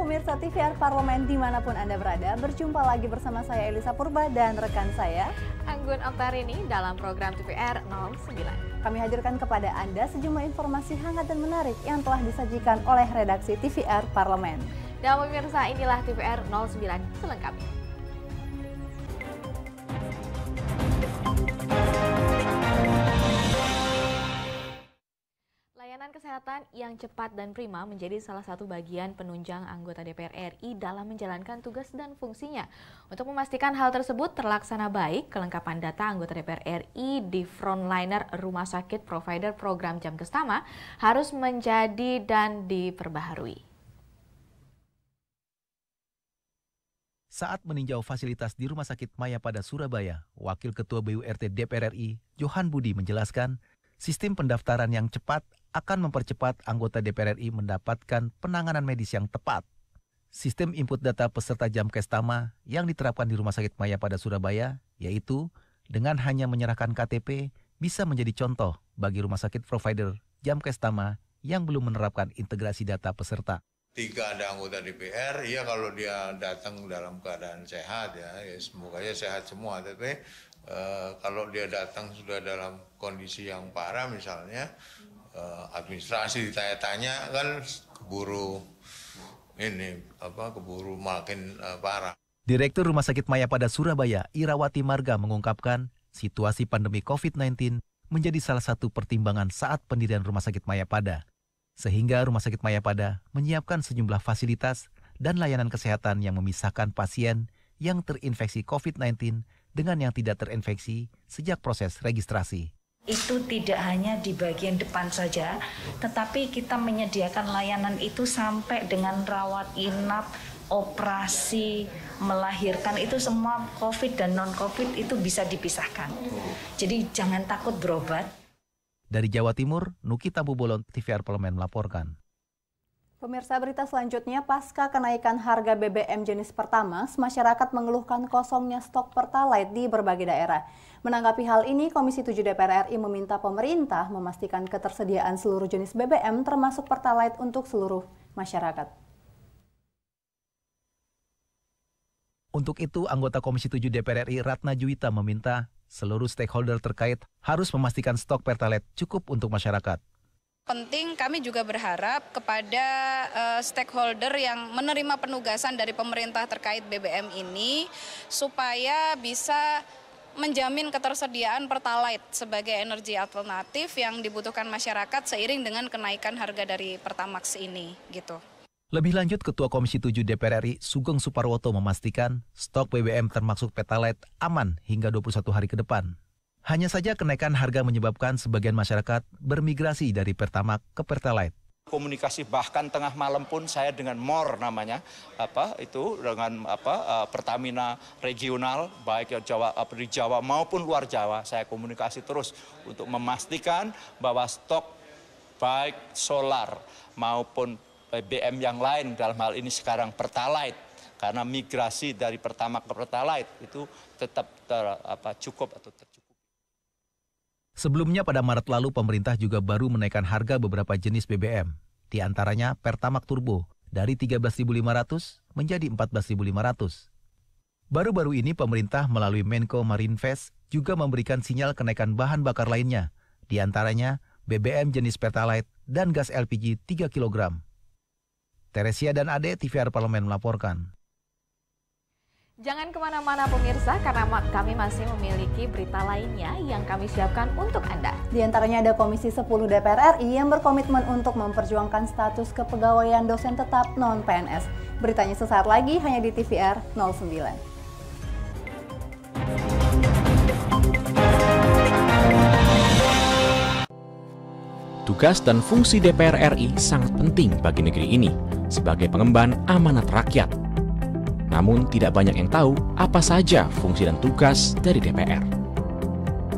Pemirsa TVR Parlemen dimanapun Anda berada, berjumpa lagi bersama saya Elisa Purba dan rekan saya Anggun Oktarini dalam program TVR 09. Kami hadirkan kepada Anda sejumlah informasi hangat dan menarik yang telah disajikan oleh redaksi TVR Parlemen. Dan pemirsa, inilah TVR 09 selengkapnya. Layanan kesehatan yang cepat dan prima menjadi salah satu bagian penunjang anggota DPR RI dalam menjalankan tugas dan fungsinya. Untuk memastikan hal tersebut terlaksana baik, kelengkapan data anggota DPR RI di frontliner rumah sakit provider program Jam Kestama harus menjadi dan diperbaharui. Saat meninjau fasilitas di Rumah Sakit Mayapada Surabaya, Wakil Ketua BURT DPR RI, Johan Budi menjelaskan, sistem pendaftaran yang cepat akan mempercepat anggota DPR RI mendapatkan penanganan medis yang tepat. Sistem input data peserta Jam Kestama yang diterapkan di Rumah Sakit Mayapada Surabaya, yaitu dengan hanya menyerahkan KTP, bisa menjadi contoh bagi rumah sakit provider Jam Kestama yang belum menerapkan integrasi data peserta. Jika ada anggota DPR, ya kalau dia datang dalam keadaan sehat, ya semoga sehat semua. Tapi kalau dia datang sudah dalam kondisi yang parah, misalnya administrasi ditanya-tanya kan keburu makin parah. Direktur Rumah Sakit Mayapada Surabaya, Irawati Marga mengungkapkan, situasi pandemi COVID-19 menjadi salah satu pertimbangan saat pendirian Rumah Sakit Mayapada. Sehingga Rumah Sakit Mayapada menyiapkan sejumlah fasilitas dan layanan kesehatan yang memisahkan pasien yang terinfeksi COVID-19 dengan yang tidak terinfeksi sejak proses registrasi. Itu tidak hanya di bagian depan saja, tetapi kita menyediakan layanan itu sampai dengan rawat inap, operasi, melahirkan, itu semua COVID dan non-COVID itu bisa dipisahkan. Jadi jangan takut berobat. Dari Jawa Timur, Nukita Bubolon, TVR Parlemen melaporkan. Pemirsa, berita selanjutnya, pasca kenaikan harga BBM jenis Pertamax, masyarakat mengeluhkan kosongnya stok Pertalite di berbagai daerah. Menanggapi hal ini, Komisi 7 DPR RI meminta pemerintah memastikan ketersediaan seluruh jenis BBM termasuk Pertalite untuk seluruh masyarakat. Untuk itu, anggota Komisi 7 DPR RI Ratna Juwita meminta seluruh stakeholder terkait harus memastikan stok Pertalite cukup untuk masyarakat. Penting, kami juga berharap kepada stakeholder yang menerima penugasan dari pemerintah terkait BBM ini supaya bisa menjamin ketersediaan Pertalite sebagai energi alternatif yang dibutuhkan masyarakat seiring dengan kenaikan harga dari Pertamax ini, gitu. Lebih lanjut, Ketua Komisi 7 DPR RI Sugeng Suparwoto memastikan stok BBM termasuk Pertalite aman hingga 21 hari ke depan. Hanya saja kenaikan harga menyebabkan sebagian masyarakat bermigrasi dari Pertamax ke Pertalite. Komunikasi bahkan tengah malam pun saya dengan MOR namanya, dengan Pertamina regional, baik di Jawa maupun luar Jawa, saya komunikasi terus untuk memastikan bahwa stok baik solar maupun BBM yang lain, dalam hal ini sekarang Pertalite, karena migrasi dari Pertamax ke Pertalite itu tetap cukup atau tercukupi. Sebelumnya pada Maret lalu pemerintah juga baru menaikkan harga beberapa jenis BBM, di antaranya Pertamax Turbo dari 13.500 menjadi 14.500. Baru-baru ini pemerintah melalui Menko Marinvest juga memberikan sinyal kenaikan bahan bakar lainnya, di antaranya BBM jenis Pertalite dan gas LPG 3 kg. Teresia dan Ade, TVR Parlemen melaporkan. Jangan kemana-mana pemirsa, karena kami masih memiliki berita lainnya yang kami siapkan untuk Anda. Di antaranya ada Komisi 10 DPR RI yang berkomitmen untuk memperjuangkan status kepegawaian dosen tetap non-PNS. Beritanya sesaat lagi hanya di TVR 09. Tugas dan fungsi DPR RI sangat penting bagi negeri ini sebagai pengemban amanat rakyat. Namun tidak banyak yang tahu apa saja fungsi dan tugas dari DPR.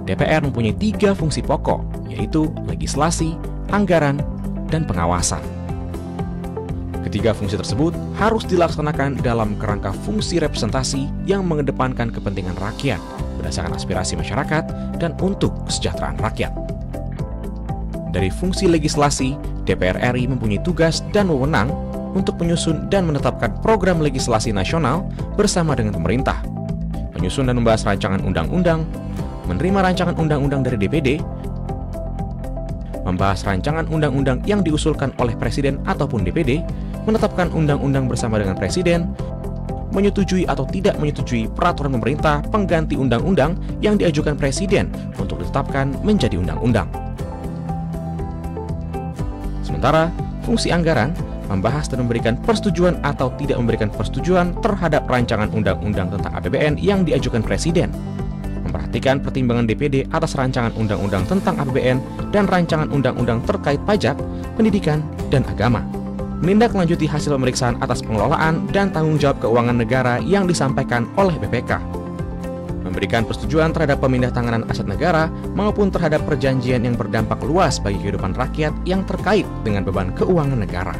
DPR mempunyai 3 fungsi pokok, yaitu legislasi, anggaran, dan pengawasan. Ketiga fungsi tersebut harus dilaksanakan dalam kerangka fungsi representasi yang mengedepankan kepentingan rakyat berdasarkan aspirasi masyarakat dan untuk kesejahteraan rakyat. Dari fungsi legislasi, DPR RI mempunyai tugas dan wewenang untuk menyusun dan menetapkan program legislasi nasional bersama dengan pemerintah, menyusun dan membahas rancangan undang-undang, menerima rancangan undang-undang dari DPD, membahas rancangan undang-undang yang diusulkan oleh Presiden ataupun DPD, menetapkan undang-undang bersama dengan Presiden, menyetujui atau tidak menyetujui peraturan pemerintah pengganti undang-undang yang diajukan Presiden untuk ditetapkan menjadi undang-undang. Sementara, fungsi anggaran membahas dan memberikan persetujuan atau tidak memberikan persetujuan terhadap rancangan undang-undang tentang APBN yang diajukan Presiden, memperhatikan pertimbangan DPD atas rancangan undang-undang tentang APBN dan rancangan undang-undang terkait pajak, pendidikan, dan agama, menindaklanjuti hasil pemeriksaan atas pengelolaan dan tanggung jawab keuangan negara yang disampaikan oleh BPK, memberikan persetujuan terhadap pemindahantanganan aset negara maupun terhadap perjanjian yang berdampak luas bagi kehidupan rakyat yang terkait dengan beban keuangan negara.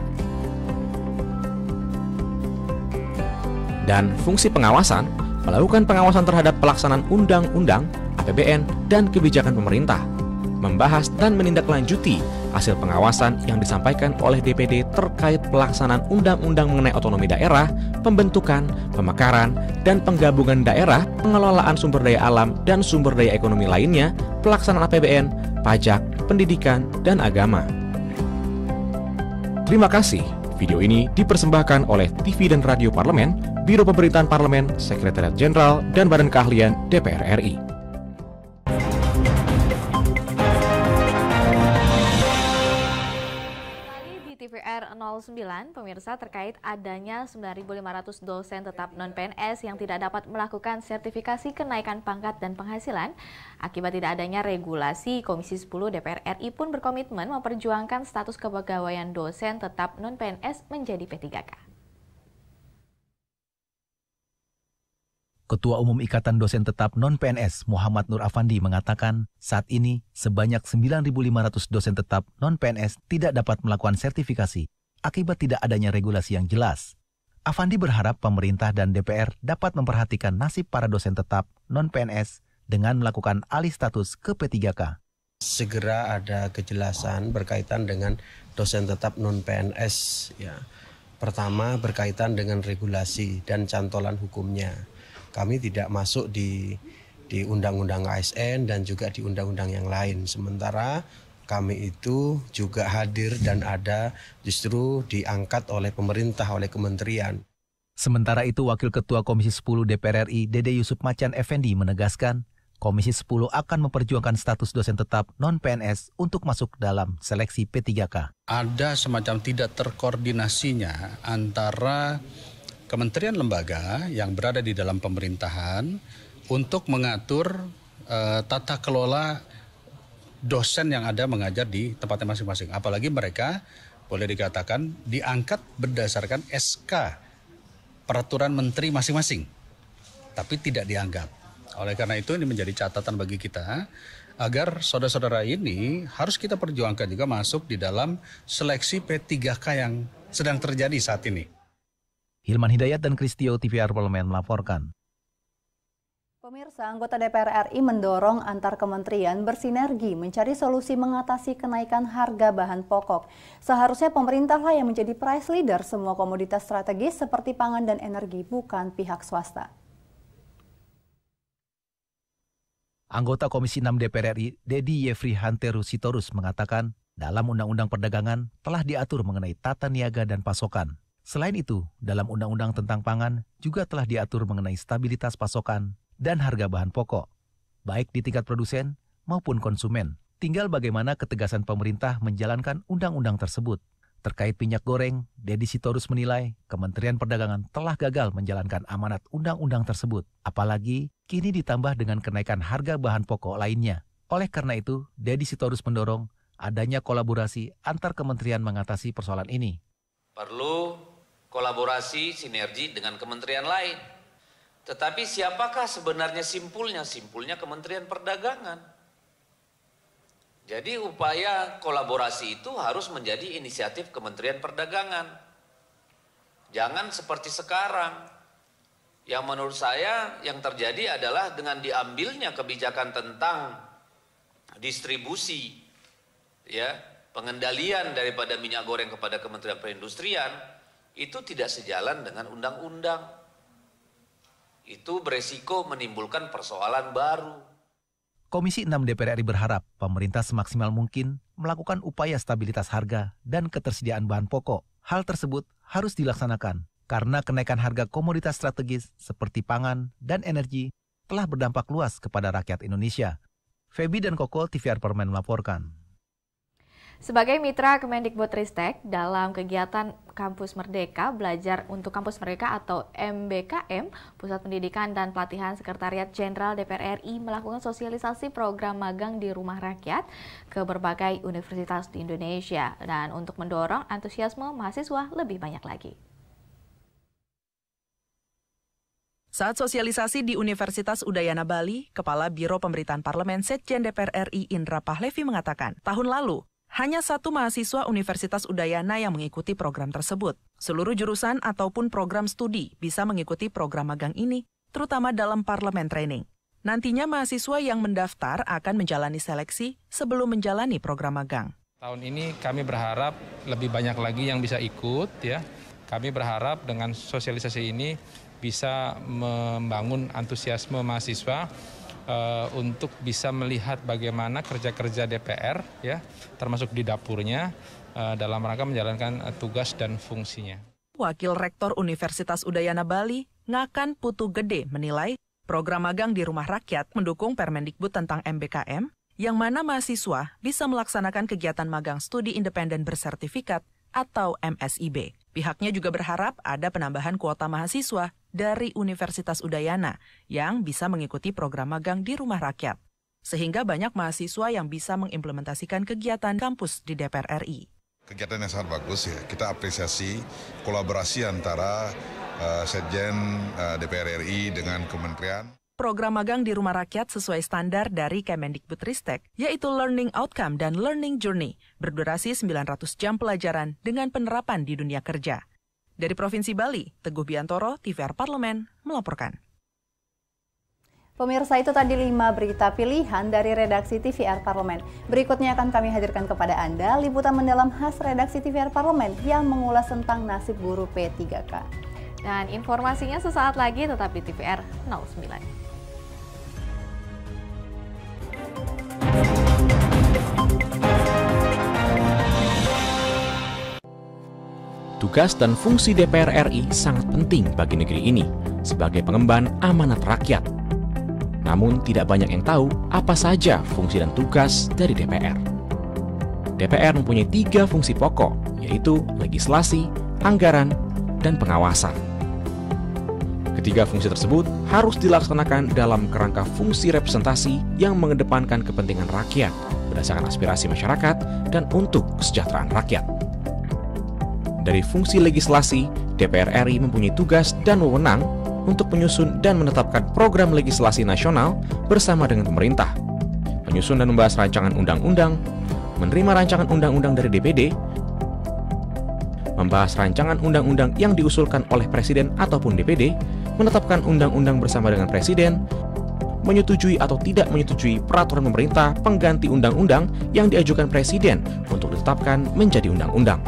Dan fungsi pengawasan, melakukan pengawasan terhadap pelaksanaan undang-undang, APBN, dan kebijakan pemerintah, membahas dan menindaklanjuti hasil pengawasan yang disampaikan oleh DPD terkait pelaksanaan undang-undang mengenai otonomi daerah, pembentukan, pemekaran, dan penggabungan daerah, pengelolaan sumber daya alam dan sumber daya ekonomi lainnya, pelaksanaan APBN, pajak, pendidikan, dan agama. Terima kasih. Video ini dipersembahkan oleh TV dan Radio Parlemen, Biro Pemerintahan Parlemen, Sekretariat Jenderal, dan Badan Keahlian DPR RI. TVR 09, pemirsa, terkait adanya 9.500 dosen tetap non-PNS yang tidak dapat melakukan sertifikasi kenaikan pangkat dan penghasilan. Akibat tidak adanya regulasi, Komisi 10 DPR RI pun berkomitmen memperjuangkan status kepegawaian dosen tetap non-PNS menjadi P3K. Ketua Umum Ikatan Dosen Tetap Non-PNS Muhammad Nur Afandi mengatakan saat ini sebanyak 9.500 dosen tetap non-PNS tidak dapat melakukan sertifikasi akibat tidak adanya regulasi yang jelas. Afandi berharap pemerintah dan DPR dapat memperhatikan nasib para dosen tetap non-PNS dengan melakukan alih status ke P3K. Segera ada kejelasan berkaitan dengan dosen tetap non-PNS. Ya. Pertama berkaitan dengan regulasi dan cantolan hukumnya. Kami tidak masuk di undang-undang ASN dan juga di undang-undang yang lain. Sementara kami itu juga hadir dan ada justru diangkat oleh pemerintah, oleh kementerian. Sementara itu, Wakil Ketua Komisi 10 DPR RI Dede Yusuf Macan Effendi menegaskan, Komisi 10 akan memperjuangkan status dosen tetap non-PNS untuk masuk dalam seleksi P3K. Ada semacam tidak terkoordinasinya antara kementerian lembaga yang berada di dalam pemerintahan untuk mengatur tata kelola dosen yang ada mengajar di tempatnya masing-masing. Apalagi mereka boleh dikatakan diangkat berdasarkan SK peraturan menteri masing-masing, tapi tidak dianggap. Oleh karena itu ini menjadi catatan bagi kita agar saudara-saudara ini harus kita perjuangkan juga masuk di dalam seleksi P3K yang sedang terjadi saat ini. Hilman Hidayat dan Kristio TVR Parlemen melaporkan. Pemirsa, anggota DPR RI mendorong antar kementerian bersinergi mencari solusi mengatasi kenaikan harga bahan pokok. Seharusnya pemerintahlah yang menjadi price leader semua komoditas strategis seperti pangan dan energi, bukan pihak swasta. Anggota Komisi 6 DPR RI, Dedi Yefri Hanteru Sitorus mengatakan, dalam Undang-Undang Perdagangan telah diatur mengenai tata niaga dan pasokan. Selain itu, dalam Undang-Undang tentang Pangan juga telah diatur mengenai stabilitas pasokan dan harga bahan pokok, baik di tingkat produsen maupun konsumen. Tinggal bagaimana ketegasan pemerintah menjalankan undang-undang tersebut. Terkait minyak goreng, Dedi Sitorus menilai Kementerian Perdagangan telah gagal menjalankan amanat undang-undang tersebut. Apalagi kini ditambah dengan kenaikan harga bahan pokok lainnya. Oleh karena itu, Dedi Sitorus mendorong adanya kolaborasi antar kementerian mengatasi persoalan ini. Perlu kolaborasi sinergi dengan kementerian lain. Tetapi siapakah sebenarnya simpulnya? Simpulnya Kementerian Perdagangan. Jadi upaya kolaborasi itu harus menjadi inisiatif Kementerian Perdagangan. Jangan seperti sekarang. Yang menurut saya yang terjadi adalah dengan diambilnya kebijakan tentang distribusi, ya, pengendalian daripada minyak goreng kepada Kementerian Perindustrian, itu tidak sejalan dengan undang-undang. Itu beresiko menimbulkan persoalan baru. Komisi 6 DPR RI berharap pemerintah semaksimal mungkin melakukan upaya stabilitas harga dan ketersediaan bahan pokok. Hal tersebut harus dilaksanakan karena kenaikan harga komoditas strategis seperti pangan dan energi telah berdampak luas kepada rakyat Indonesia. Feby dan Koko, TVR Parlemen melaporkan. Sebagai mitra Kemendikbudristek dalam kegiatan Kampus Merdeka, Belajar untuk Kampus Merdeka atau MBKM, Pusat Pendidikan dan Pelatihan Sekretariat Jenderal DPR RI melakukan sosialisasi program magang di rumah rakyat ke berbagai universitas di Indonesia dan untuk mendorong antusiasme mahasiswa lebih banyak lagi. Saat sosialisasi di Universitas Udayana Bali, Kepala Biro Pemberitaan Parlemen Sekjen DPR RI Indra Pahlevi mengatakan, tahun lalu hanya 1 mahasiswa Universitas Udayana yang mengikuti program tersebut. Seluruh jurusan ataupun program studi bisa mengikuti program magang ini, terutama dalam parlemen training. Nantinya mahasiswa yang mendaftar akan menjalani seleksi sebelum menjalani program magang. Tahun ini kami berharap lebih banyak lagi yang bisa ikut, ya. Kami berharap dengan sosialisasi ini bisa membangun antusiasme mahasiswa untuk bisa melihat bagaimana kerja-kerja DPR, ya, termasuk di dapurnya dalam rangka menjalankan tugas dan fungsinya. Wakil Rektor Universitas Udayana Bali, Ngakan Putu Gede, menilai program magang di rumah rakyat mendukung Permendikbud tentang MBKM, yang mana mahasiswa bisa melaksanakan kegiatan magang studi independen bersertifikat atau MSIB. Pihaknya juga berharap ada penambahan kuota mahasiswa dari Universitas Udayana yang bisa mengikuti program magang di rumah rakyat. Sehingga banyak mahasiswa yang bisa mengimplementasikan kegiatan kampus di DPR RI. Kegiatan yang sangat bagus, ya. Kita apresiasi kolaborasi antara Sekjen DPR RI dengan Kementerian. Program magang di rumah rakyat sesuai standar dari Kemendikbudristek, yaitu Learning Outcome dan Learning Journey, berdurasi 900 jam pelajaran dengan penerapan di dunia kerja. Dari Provinsi Bali, Teguh Biantoro, TVR Parlemen, melaporkan. Pemirsa, itu tadi 5 berita pilihan dari redaksi TVR Parlemen. Berikutnya akan kami hadirkan kepada Anda liputan mendalam khas redaksi TVR Parlemen yang mengulas tentang nasib buruh P3K. Dan informasinya sesaat lagi tetap di TVR 09. Tugas dan fungsi DPR RI sangat penting bagi negeri ini sebagai pengemban amanat rakyat. Namun tidak banyak yang tahu apa saja fungsi dan tugas dari DPR. DPR mempunyai 3 fungsi pokok, yaitu legislasi, anggaran, dan pengawasan. Ketiga fungsi tersebut harus dilaksanakan dalam kerangka fungsi representasi yang mengedepankan kepentingan rakyat berdasarkan aspirasi masyarakat dan untuk kesejahteraan rakyat. Dari fungsi legislasi, DPR RI mempunyai tugas dan wewenang untuk menyusun dan menetapkan program legislasi nasional bersama dengan pemerintah, menyusun dan membahas rancangan undang-undang, menerima rancangan undang-undang dari DPD, membahas rancangan undang-undang yang diusulkan oleh Presiden ataupun DPD, menetapkan undang-undang bersama dengan Presiden, menyetujui atau tidak menyetujui peraturan pemerintah pengganti undang-undang yang diajukan Presiden untuk ditetapkan menjadi undang-undang.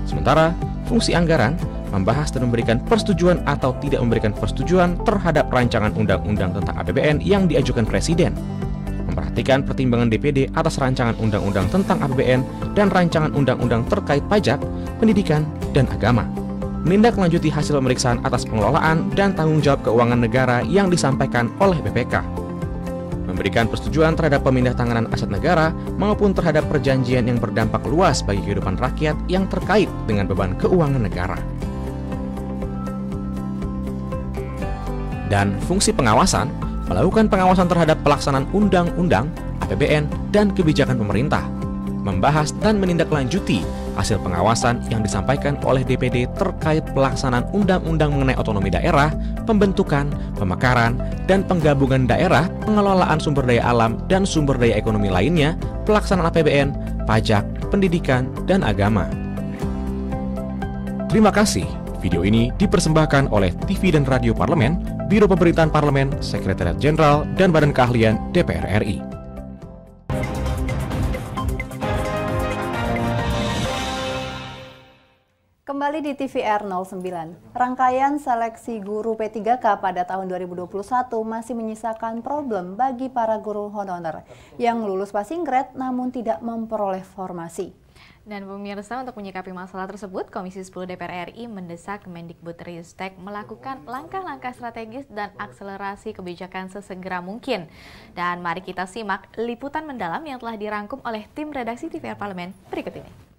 Sementara, fungsi anggaran membahas dan memberikan persetujuan atau tidak memberikan persetujuan terhadap rancangan undang-undang tentang APBN yang diajukan Presiden, memperhatikan pertimbangan DPD atas rancangan undang-undang tentang APBN dan rancangan undang-undang terkait pajak, pendidikan, dan agama, menindaklanjuti hasil pemeriksaan atas pengelolaan dan tanggung jawab keuangan negara yang disampaikan oleh BPK, memberikan persetujuan terhadap pemindahan aset negara maupun terhadap perjanjian yang berdampak luas bagi kehidupan rakyat yang terkait dengan beban keuangan negara. Dan fungsi pengawasan, melakukan pengawasan terhadap pelaksanaan undang-undang, APBN, dan kebijakan pemerintah, membahas dan menindaklanjuti hasil pengawasan yang disampaikan oleh DPD terkait pelaksanaan undang-undang mengenai otonomi daerah, pembentukan, pemekaran, dan penggabungan daerah, pengelolaan sumber daya alam dan sumber daya ekonomi lainnya, pelaksanaan APBN, pajak, pendidikan, dan agama. Terima kasih. Video ini dipersembahkan oleh TV dan Radio Parlemen, Biro Pemberitaan Parlemen, Sekretariat Jenderal, dan Badan Keahlian DPR RI. Kembali di TVR 09, rangkaian seleksi guru P3K pada tahun 2021 masih menyisakan problem bagi para guru honorer yang lulus passing grade namun tidak memperoleh formasi. Dan pemirsa, untuk menyikapi masalah tersebut, Komisi 10 DPR RI mendesak Kemendikbudristek melakukan langkah-langkah strategis dan akselerasi kebijakan sesegera mungkin. Dan mari kita simak liputan mendalam yang telah dirangkum oleh tim redaksi TVR Parlemen berikut ini.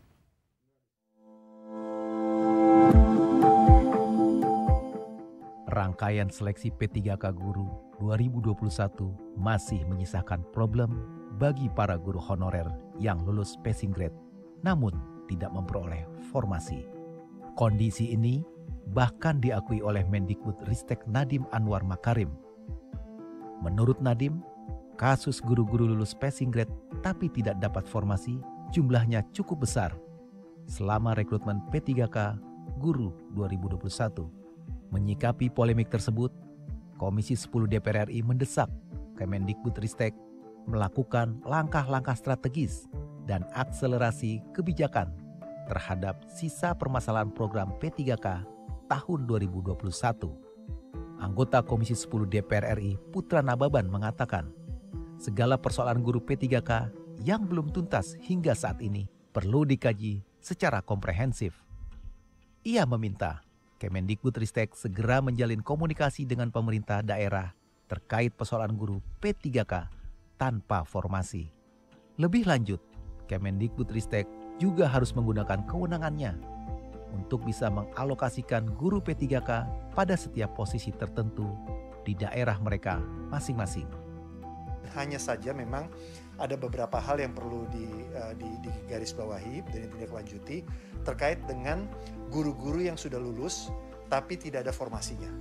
Rangkaian seleksi P3K Guru 2021 masih menyisakan problem bagi para guru honorer yang lulus passing grade namun tidak memperoleh formasi. Kondisi ini bahkan diakui oleh Mendikbudristek Nadiem Anwar Makarim. Menurut Nadiem, kasus guru-guru lulus passing grade tapi tidak dapat formasi jumlahnya cukup besar selama rekrutmen P3K Guru 2021. Menyikapi polemik tersebut, Komisi 10 DPR RI mendesak Kemendikbudristek melakukan langkah-langkah strategis dan akselerasi kebijakan terhadap sisa permasalahan program P3K tahun 2021. Anggota Komisi 10 DPR RI Putra Nababan mengatakan, segala persoalan guru P3K yang belum tuntas hingga saat ini perlu dikaji secara komprehensif. Ia meminta Kemendikbudristek segera menjalin komunikasi dengan pemerintah daerah terkait persoalan guru P3K tanpa formasi. Lebih lanjut, Kemendikbudristek juga harus menggunakan kewenangannya untuk bisa mengalokasikan guru P3K pada setiap posisi tertentu di daerah mereka masing-masing. Hanya saja memang ada beberapa hal yang perlu digarisbawahi dan ditindaklanjuti terkait dengan guru-guru yang sudah lulus tapi tidak ada formasinya.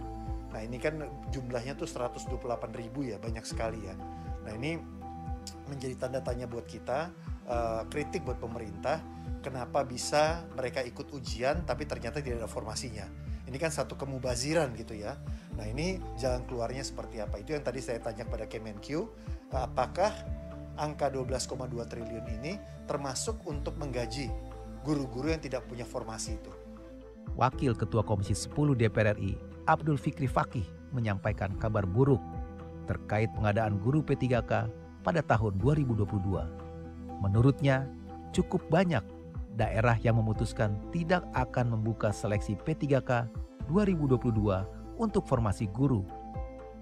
Nah ini kan jumlahnya tuh 128.000 ya, banyak sekali ya. Nah ini menjadi tanda tanya buat kita, kritik buat pemerintah, kenapa bisa mereka ikut ujian tapi ternyata tidak ada formasinya. Ini kan satu kemubaziran gitu ya. Nah ini jalan keluarnya seperti apa? Itu yang tadi saya tanya kepada Kemenq, apakah angka 12,2 triliun ini termasuk untuk menggaji guru-guru yang tidak punya formasi itu? Wakil Ketua Komisi 10 DPR RI Abdul Fikri Fakih menyampaikan kabar buruk terkait pengadaan guru P3K pada tahun 2022. Menurutnya, cukup banyak daerah yang memutuskan tidak akan membuka seleksi P3K 2022 untuk formasi guru.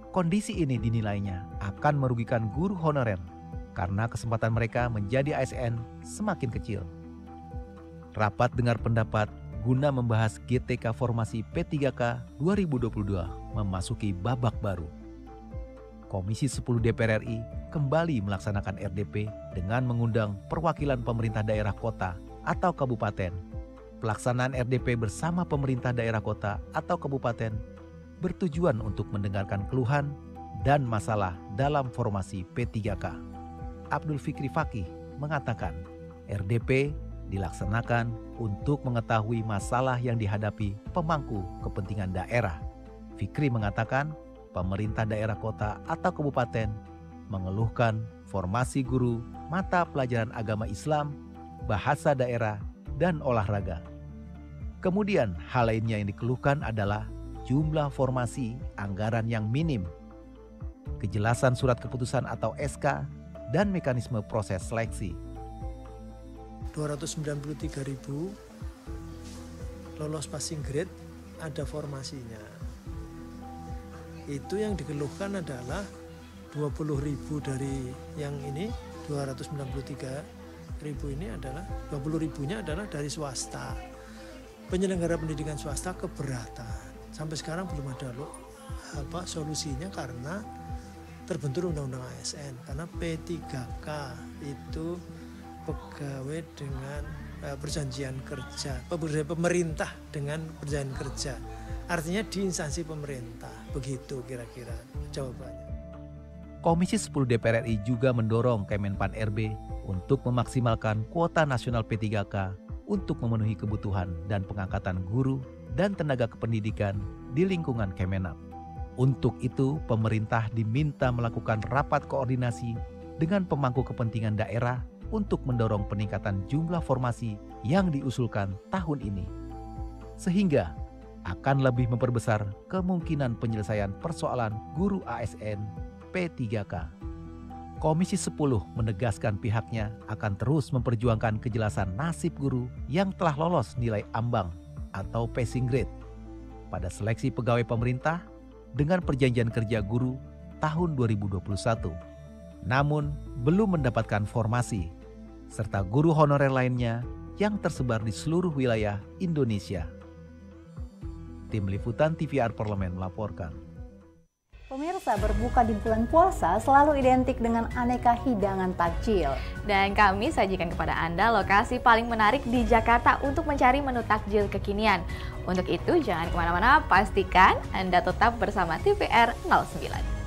Kondisi ini dinilainya akan merugikan guru honorer karena kesempatan mereka menjadi ASN semakin kecil. Rapat dengar pendapat guna membahas GTK formasi P3K 2022 memasuki babak baru. Komisi 10 DPR RI kembali melaksanakan RDP dengan mengundang perwakilan pemerintah daerah kota atau kabupaten. Pelaksanaan RDP bersama pemerintah daerah kota atau kabupaten bertujuan untuk mendengarkan keluhan dan masalah dalam formasi P3K. Abdul Fikri Fakih mengatakan, RDP dilaksanakan untuk mengetahui masalah yang dihadapi pemangku kepentingan daerah. Fikri mengatakan, pemerintah daerah kota atau kabupaten mengeluhkan formasi guru mata pelajaran agama Islam, bahasa daerah, dan olahraga. Kemudian hal lainnya yang dikeluhkan adalah jumlah formasi anggaran yang minim, kejelasan surat keputusan atau SK, dan mekanisme proses seleksi. 293.000 lolos passing grade ada formasinya. Itu yang dikeluhkan adalah 20.000 dari yang ini, 293.000 ini adalah 20.000-nya adalah dari swasta. Penyelenggara pendidikan swasta keberatan. Sampai sekarang belum ada solusinya karena terbentur undang-undang ASN. Karena P3K itu pegawai dengan perjanjian kerja, pemerintah dengan perjanjian kerja. Artinya di instansi pemerintah. Begitu kira-kira jawabannya. Komisi 10 DPR RI juga mendorong Kemenpan RB untuk memaksimalkan kuota nasional P3K untuk memenuhi kebutuhan dan pengangkatan guru dan tenaga kependidikan di lingkungan Kemenap. Untuk itu, pemerintah diminta melakukan rapat koordinasi dengan pemangku kepentingan daerah untuk mendorong peningkatan jumlah formasi yang diusulkan tahun ini. sehingga akan lebih memperbesar kemungkinan penyelesaian persoalan guru ASN P3K. Komisi 10 menegaskan pihaknya akan terus memperjuangkan kejelasan nasib guru yang telah lolos nilai ambang atau passing grade pada seleksi pegawai pemerintah dengan perjanjian kerja guru tahun 2021. Namun belum mendapatkan formasi, serta guru honorer lainnya yang tersebar di seluruh wilayah Indonesia. Tim Liputan TVR Parlemen melaporkan. Pemirsa, berbuka di bulan puasa selalu identik dengan aneka hidangan takjil. Dan kami sajikan kepada Anda lokasi paling menarik di Jakarta untuk mencari menu takjil kekinian. Untuk itu jangan kemana-mana, pastikan Anda tetap bersama TVR 09.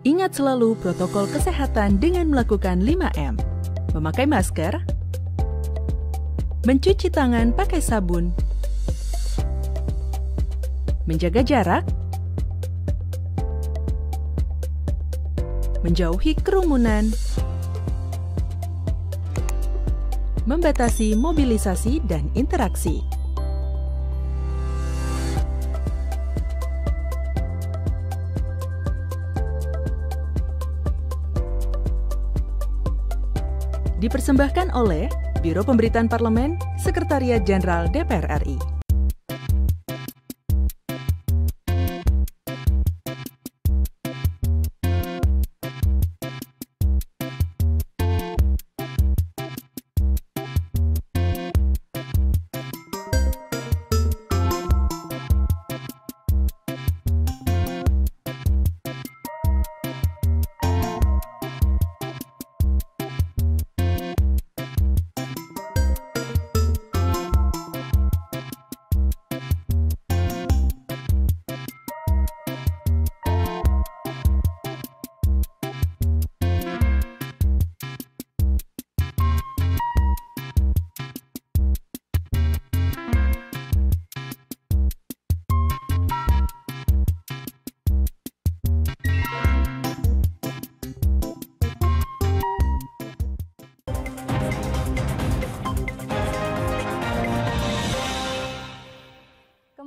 Ingat selalu protokol kesehatan dengan melakukan 5M. Memakai masker, mencuci tangan pakai sabun, menjaga jarak, menjauhi kerumunan, membatasi mobilisasi dan interaksi. Dipersembahkan oleh Biro Pemberitaan Parlemen, Sekretariat Jenderal DPR RI.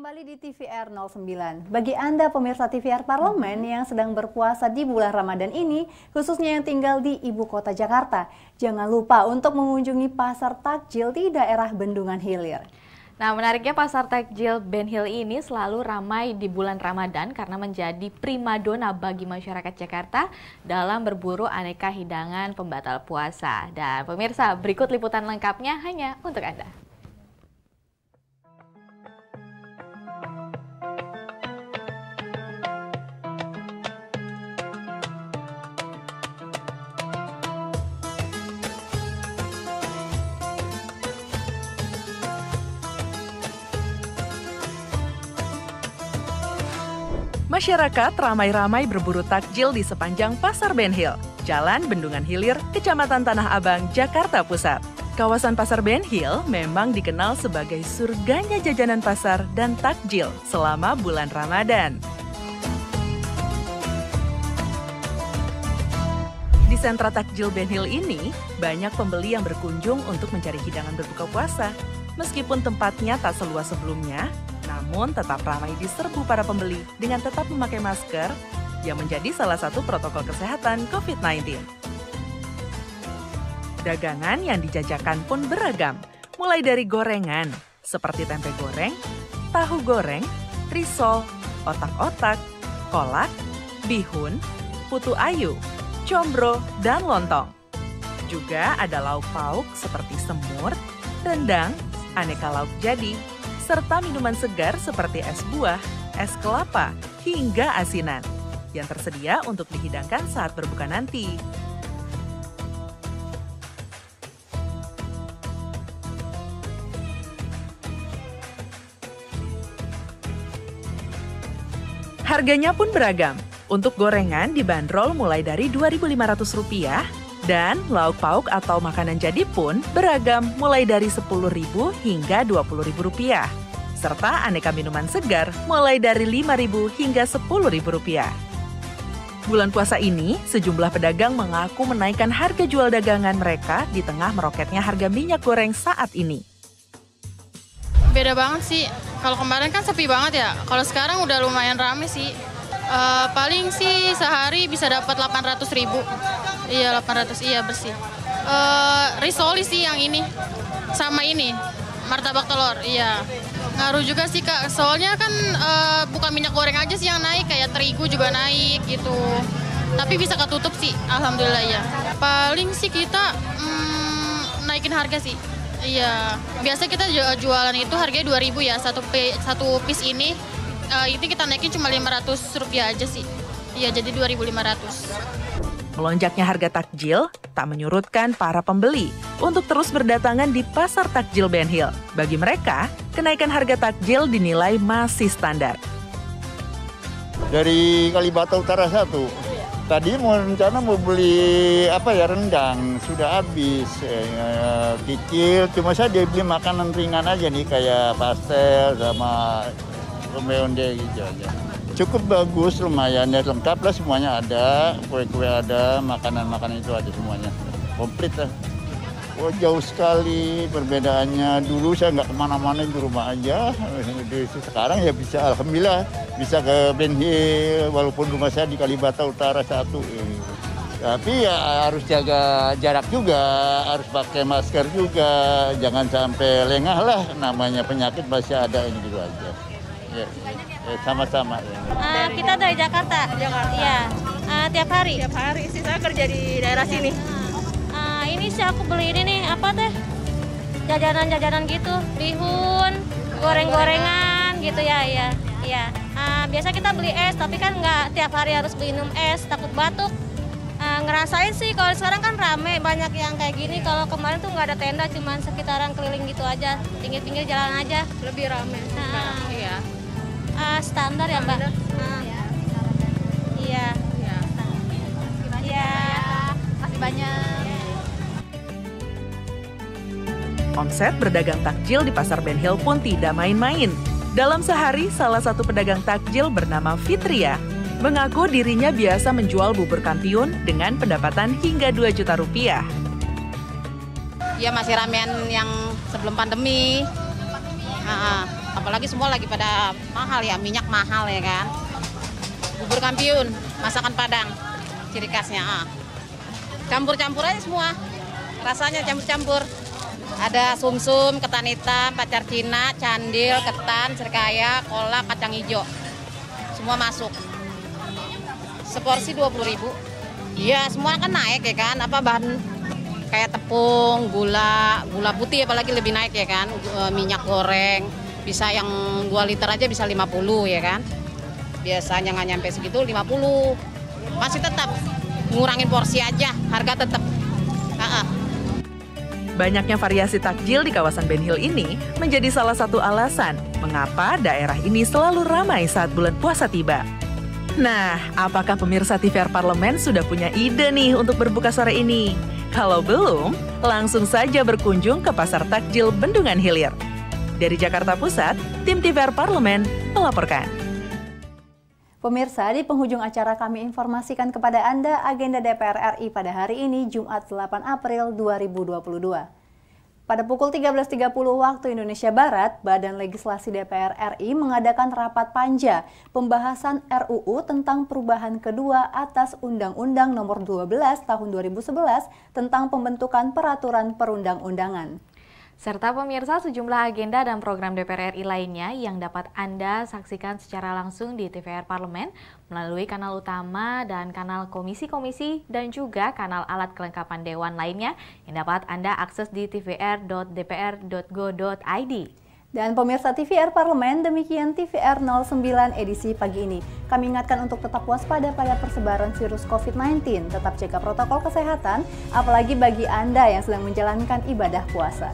Kembali di TVR 09. Bagi Anda pemirsa TVR Parlemen yang sedang berpuasa di bulan Ramadan ini, khususnya yang tinggal di Ibu Kota Jakarta, jangan lupa untuk mengunjungi pasar takjil di daerah Bendungan Hilir. Nah, menariknya pasar takjil Ben Hill ini selalu ramai di bulan Ramadan karena menjadi primadona bagi masyarakat Jakarta dalam berburu aneka hidangan pembatal puasa. Dan pemirsa, berikut liputan lengkapnya hanya untuk Anda. Masyarakat ramai-ramai berburu takjil di sepanjang Pasar Ben Hill, Jalan Bendungan Hilir, Kecamatan Tanah Abang, Jakarta Pusat. Kawasan Pasar Ben Hill memang dikenal sebagai surganya jajanan pasar dan takjil selama bulan Ramadan. Di sentra takjil Ben Hill ini, banyak pembeli yang berkunjung untuk mencari hidangan berbuka puasa. Meskipun tempatnya tak seluas sebelumnya, namun tetap ramai diserbu para pembeli dengan tetap memakai masker yang menjadi salah satu protokol kesehatan COVID-19. Dagangan yang dijajakan pun beragam, mulai dari gorengan seperti tempe goreng, tahu goreng, risol, otak-otak, kolak, bihun, putu ayu, combro, dan lontong. Juga ada lauk pauk seperti semur, rendang, aneka lauk jadi, serta minuman segar seperti es buah, es kelapa, hingga asinan yang tersedia untuk dihidangkan saat berbuka nanti. Harganya pun beragam. Untuk gorengan dibanderol mulai dari Rp2.500 dan lauk pauk atau makanan jadi pun beragam mulai dari Rp10.000 hingga Rp20.000. Serta aneka minuman segar mulai dari Rp5.000 hingga Rp10.000. Bulan puasa ini, sejumlah pedagang mengaku menaikkan harga jual dagangan mereka di tengah meroketnya harga minyak goreng saat ini. Beda banget sih. Kalau kemarin kan sepi banget ya. Kalau sekarang udah lumayan rame sih. Paling sih sehari bisa dapat 800.000. Iya 800, iya bersih. Risoli sih yang ini. Sama ini, martabak telur, iya. Ngaruh juga sih Kak, soalnya kan bukan minyak goreng aja sih yang naik, kayak terigu juga naik gitu. Tapi bisa ketutup sih, alhamdulillah ya. Paling sih kita naikin harga sih. Iya, biasa kita jualan itu harganya 2.000 ya, satu piece ini kita naikin cuma Rp500 aja sih. Iya, jadi 2.500. Melonjaknya harga takjil tak menyurutkan para pembeli untuk terus berdatangan di Pasar Takjil Ben Hill. Bagi mereka, kenaikan harga takjil dinilai masih standar. Dari Kalibata Utara 1. Tadi rencana mau beli rendang, sudah habis. Kecil, cuma saya beli makanan ringan aja nih kayak pastel sama onde-onde gitu aja. Cukup bagus, lumayan ya, lengkap lah semuanya ada, kue-kue ada, makanan-makanan itu ada semuanya, komplit lah. Oh jauh sekali perbedaannya, dulu saya nggak kemana-mana di rumah aja, sekarang ya bisa, alhamdulillah bisa ke Ben Hill, walaupun rumah saya di Kalibata Utara 1. Tapi ya harus jaga jarak juga, harus pakai masker juga, jangan sampai lengah lah, namanya penyakit masih ada ini gitu aja. Ya. Sama-sama. Kita dari Jakarta. Iya. Tiap hari. Tiap hari sih, saya kerja di daerah sini. Ini sih aku beli ini nih, apa teh? Jajanan-jajanan gitu, bihun, goreng-gorengan gitu ya, iya. Iya. Biasa kita beli es, tapi kan nggak tiap hari harus minum es, takut batuk. Ngerasain sih kalau sekarang kan rame, banyak yang kayak gini. Kalau kemarin tuh nggak ada tenda, cuman sekitaran keliling gitu aja, pinggir-pinggir jalan aja. Lebih rame. Iya. Standar ya Mbak? Iya. Iya. Masih banyak. Omset berdagang takjil di Pasar Ben Hill pun tidak main-main. Dalam sehari, salah satu pedagang takjil bernama Fitria mengaku dirinya biasa menjual bubur kampiun dengan pendapatan hingga Rp2 juta. Ya masih ramean yang sebelum pandemi. Apalagi semua lagi pada mahal ya, minyak mahal ya kan. Bubur kampiun, masakan Padang, ciri khasnya. Campur-campur aja semua, rasanya campur-campur. Ada sumsum, ketan hitam, pacar Cina, candil, ketan, serikaya, kolak, kacang hijau. Semua masuk. Seporsi 20.000. Iya, semua kan naik ya kan. Apa bahan kayak tepung, gula putih apalagi lebih naik ya kan. Minyak goreng. Bisa yang 2 liter aja bisa 50 ya kan. Biasanya nggak nyampe segitu 50. Masih tetap ngurangin porsi aja, harga tetap. Banyaknya variasi takjil di kawasan Ben Hill ini menjadi salah satu alasan mengapa daerah ini selalu ramai saat bulan puasa tiba. Nah, apakah pemirsa TVR Parlemen sudah punya ide nih untuk berbuka sore ini? Kalau belum, langsung saja berkunjung ke Pasar Takjil Bendungan Hilir. Dari Jakarta Pusat, tim TVR Parlemen melaporkan. Pemirsa, di penghujung acara kami informasikan kepada Anda agenda DPR RI pada hari ini, Jumat 8 April 2022. Pada pukul 13.30 waktu Indonesia Barat, Badan Legislasi DPR RI mengadakan rapat panja pembahasan RUU tentang perubahan kedua atas Undang-Undang Nomor 12 Tahun 2011 tentang pembentukan peraturan perundang-undangan. serta pemirsa sejumlah agenda dan program DPR RI lainnya yang dapat Anda saksikan secara langsung di TVR Parlemen melalui kanal utama dan kanal komisi-komisi dan juga kanal alat kelengkapan dewan lainnya yang dapat Anda akses di tvr.dpr.go.id. Dan pemirsa TVR Parlemen, demikian TVR 09 edisi pagi ini. Kami ingatkan untuk tetap waspada pada persebaran virus COVID-19, tetap jaga protokol kesehatan, apalagi bagi Anda yang sedang menjalankan ibadah puasa.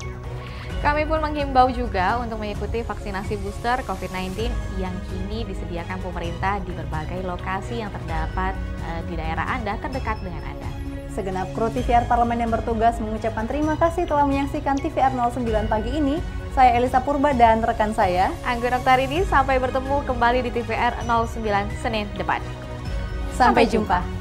Kami pun menghimbau juga untuk mengikuti vaksinasi booster COVID-19 yang kini disediakan pemerintah di berbagai lokasi yang terdapat di daerah Anda terdekat dengan Anda. Segenap kru TVR Parlemen yang bertugas mengucapkan terima kasih telah menyaksikan TVR 09 pagi ini. Saya Elisa Purba dan rekan saya Anggun Oktarini. Sampai bertemu kembali di TVR 09 Senin depan. Sampai jumpa.